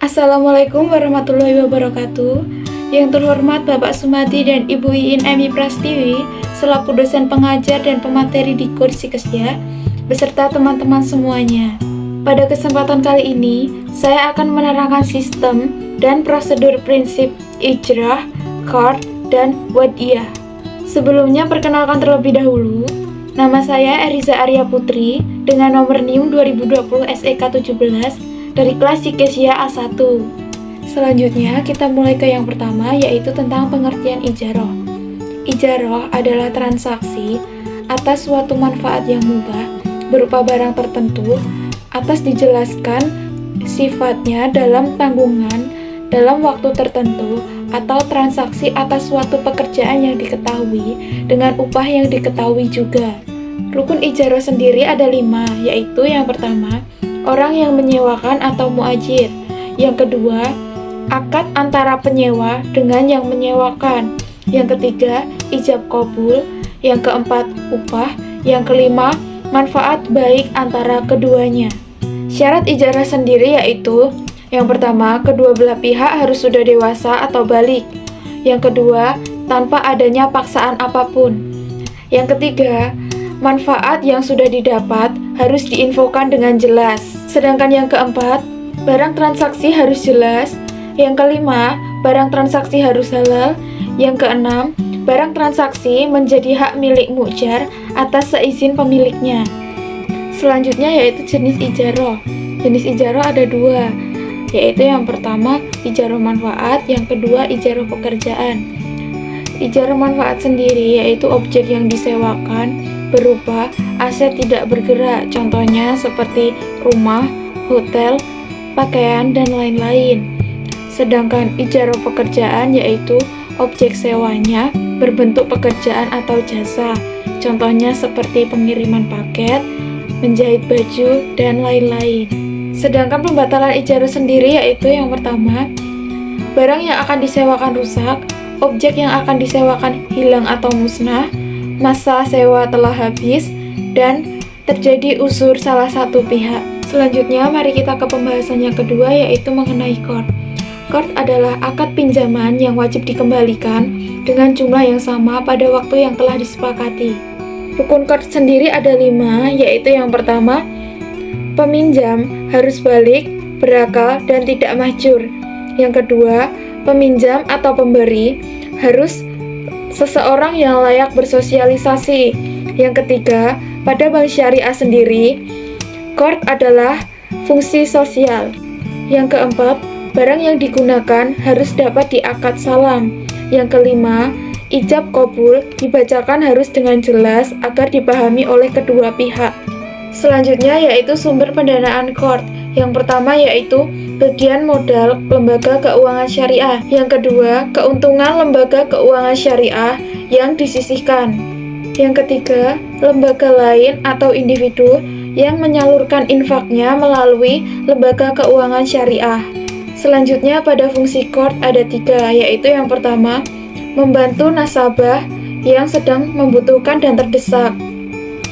Assalamualaikum warahmatullahi wabarakatuh. Yang terhormat Bapak Sumadi dan Ibu Iin Emi Prastiwi selaku dosen pengajar dan pemateri di kursi Kesya beserta teman-teman semuanya. Pada kesempatan kali ini, saya akan menerangkan sistem dan prosedur prinsip ijrah, qard, dan wadiyah. Sebelumnya perkenalkan terlebih dahulu, nama saya Eriza Arya Putri dengan nomor NIM 2020 SEK 17 dari kelas Kesya A1. Selanjutnya kita mulai ke yang pertama, yaitu tentang pengertian ijaroh. Ijaroh adalah transaksi atas suatu manfaat yang mubah berupa barang tertentu atas dijelaskan sifatnya dalam tanggungan dalam waktu tertentu atau transaksi atas suatu pekerjaan yang diketahui dengan upah yang diketahui juga. Rukun ijaroh sendiri ada 5, yaitu yang pertama, orang yang menyewakan atau muajir. Yang kedua, akad antara penyewa dengan yang menyewakan. Yang ketiga, ijab qabul. Yang keempat, upah. Yang kelima, manfaat baik antara keduanya. Syarat ijarah sendiri yaitu, yang pertama, kedua belah pihak harus sudah dewasa atau balik. Yang kedua, tanpa adanya paksaan apapun. Yang ketiga, manfaat yang sudah didapat harus diinfokan dengan jelas. Sedangkan yang keempat, barang transaksi harus jelas. Yang kelima, barang transaksi harus halal. Yang keenam, barang transaksi menjadi hak milik mu'jar atas seizin pemiliknya. Selanjutnya yaitu jenis ijaroh. Jenis ijaroh ada 2, yaitu yang pertama ijaroh manfaat, yang kedua ijaroh pekerjaan. Ijaroh manfaat sendiri yaitu objek yang disewakan berupa aset tidak bergerak, contohnya seperti rumah, hotel, pakaian, dan lain-lain. Sedangkan ijaroh pekerjaan yaitu objek sewanya berbentuk pekerjaan atau jasa, contohnya seperti pengiriman paket, menjahit baju, dan lain-lain. Sedangkan pembatalan ijaroh sendiri yaitu yang pertama, barang yang akan disewakan rusak, objek yang akan disewakan hilang atau musnah, masa sewa telah habis, dan terjadi usur salah satu pihak. Selanjutnya, mari kita ke pembahasan yang kedua, yaitu mengenai qard. Qard adalah akad pinjaman yang wajib dikembalikan dengan jumlah yang sama pada waktu yang telah disepakati. Rukun qard sendiri ada 5, yaitu yang pertama, peminjam harus balik, berakal, dan tidak mahjur. Yang kedua, peminjam atau pemberi harus seseorang yang layak bersosialisasi. Yang ketiga, pada bank syariah sendiri, qard adalah fungsi sosial. Yang keempat, barang yang digunakan harus dapat diakad salam. Yang kelima, ijab qabul dibacakan harus dengan jelas agar dipahami oleh kedua pihak. Selanjutnya yaitu sumber pendanaan qard. Yang pertama yaitu bagian modal lembaga keuangan syariah. Yang kedua, keuntungan lembaga keuangan syariah yang disisihkan. Yang ketiga, lembaga lain atau individu yang menyalurkan infaknya melalui lembaga keuangan syariah. Selanjutnya pada fungsi qard ada 3, yaitu yang pertama, membantu nasabah yang sedang membutuhkan dan terdesak.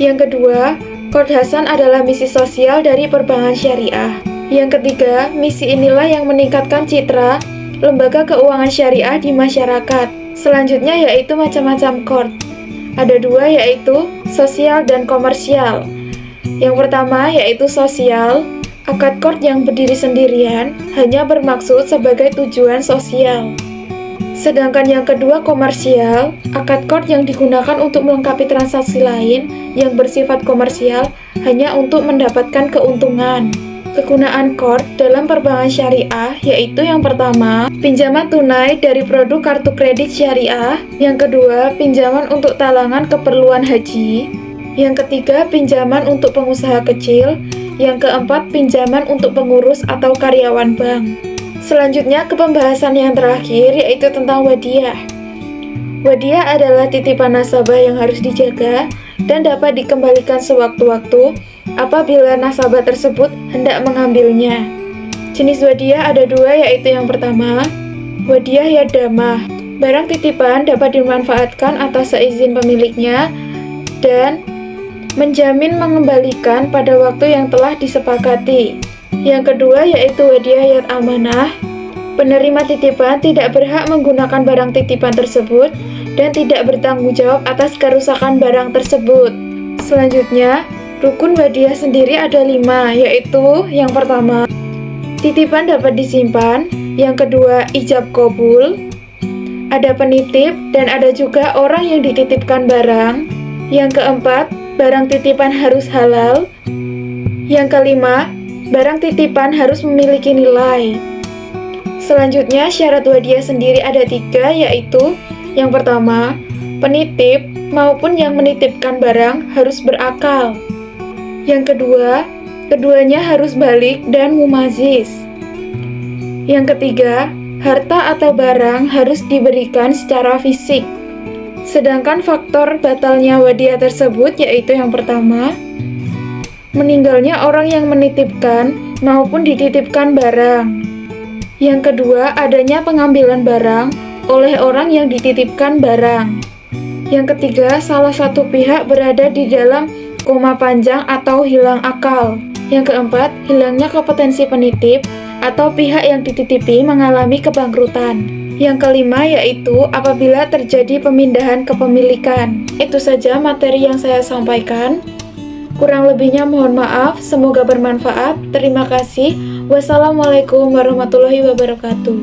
Yang kedua, qard hasan adalah misi sosial dari perbankan syariah. Yang ketiga, misi inilah yang meningkatkan citra lembaga keuangan syariah di masyarakat. Selanjutnya yaitu macam-macam qard. Ada 2, yaitu sosial dan komersial. Yang pertama yaitu sosial. Akad qard yang berdiri sendirian hanya bermaksud sebagai tujuan sosial. Sedangkan yang kedua komersial, akad qard yang digunakan untuk melengkapi transaksi lain yang bersifat komersial hanya untuk mendapatkan keuntungan. Kegunaan qard dalam perbankan syariah yaitu yang pertama, pinjaman tunai dari produk kartu kredit syariah. Yang kedua, pinjaman untuk talangan keperluan haji. Yang ketiga, pinjaman untuk pengusaha kecil. Yang keempat, pinjaman untuk pengurus atau karyawan bank. Selanjutnya ke pembahasan yang terakhir yaitu tentang wadiyah. Wadiyah adalah titipan nasabah yang harus dijaga dan dapat dikembalikan sewaktu-waktu apabila nasabah tersebut hendak mengambilnya. Jenis wadiyah ada 2, yaitu yang pertama, wadiyah yadamah. Barang titipan dapat dimanfaatkan atas seizin pemiliknya dan menjamin mengembalikan pada waktu yang telah disepakati. Yang kedua yaitu hadiah amanah. Penerima titipan tidak berhak menggunakan barang titipan tersebut dan tidak bertanggung jawab atas kerusakan barang tersebut. Selanjutnya, rukun hadiah sendiri ada 5, yaitu yang pertama, titipan dapat disimpan. Yang kedua, ijab kabul. Ada penitip dan ada juga orang yang dititipkan barang. Yang keempat, barang titipan harus halal. Yang kelima, barang titipan harus memiliki nilai. Selanjutnya, syarat hadiah sendiri ada 3, yaitu yang pertama, penitip maupun yang menitipkan barang harus berakal. Yang kedua, keduanya harus balik dan mumazis. Yang ketiga, harta atau barang harus diberikan secara fisik. Sedangkan faktor batalnya hadiah tersebut yaitu yang pertama, meninggalnya orang yang menitipkan maupun dititipkan barang. Yang kedua, adanya pengambilan barang oleh orang yang dititipkan barang. Yang ketiga, salah satu pihak berada di dalam koma panjang atau hilang akal. Yang keempat, hilangnya kompetensi penitip atau pihak yang dititipi mengalami kebangkrutan. Yang kelima yaitu apabila terjadi pemindahan kepemilikan. Itu saja materi yang saya sampaikan. Kurang lebihnya mohon maaf, semoga bermanfaat. Terima kasih. Wassalamualaikum warahmatullahi wabarakatuh.